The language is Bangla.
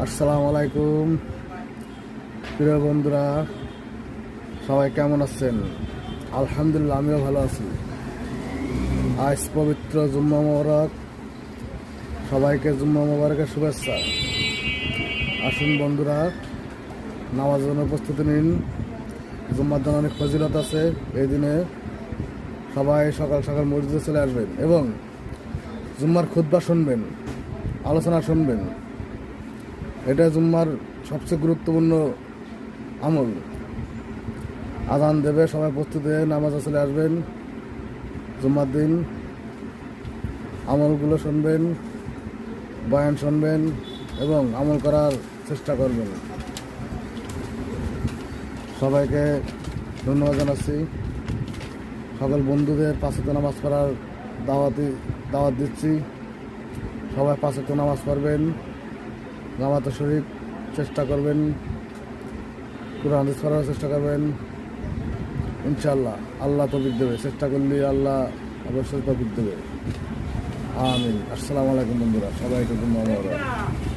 আসসালামু আলাইকুম প্রিয় বন্ধুরা, সবাই কেমন আছেন? আলহামদুলিল্লাহ, আমিও ভালো আছি। আজ পবিত্র জুম্মা মোবারক, সবাইকে জুম্মা মোবারকের শুভেচ্ছা। আসুন বন্ধুরা, নামাজের জন্য প্রস্তুতি নিন। জুম্মার দিন অনেক ফজিলত আছে। এই দিনে সবাই সকাল সকাল মসজিদে চলে আসবেন এবং জুম্মার খুতবা শুনবেন, আলোচনা শুনবেন। এটা জুম্মার সবচেয়ে গুরুত্বপূর্ণ আমল। আজান দেবে, সবাই প্রস্তুত হয়ে নামাজে চলে আসবেন। জুম্মার দিন আমলগুলো শুনবেন, বয়ান শুনবেন এবং আমল করার চেষ্টা করবেন। সবাইকে ধন্যবাদ জানাচ্ছি। সকল বন্ধুদের পাঁচ ওয়াক্ত নামাজ পড়ার দাওয়াত দিচ্ছি। সবাই পাঁচ ওয়াক্ত নামাজ পড়বেন, জামাতে শরীফ চেষ্টা করবেন, কুরআন হাদিস পড়ার চেষ্টা করবেন। ইনশাআল্লাহ আল্লাহ তৌফিক দেবে। চেষ্টা করলে আল্লাহ অবশ্যই তৌফিক দেবে। আমিন। আসসালামু আলাইকুম বন্ধুরা, সবাইকে ধন্যবাদ।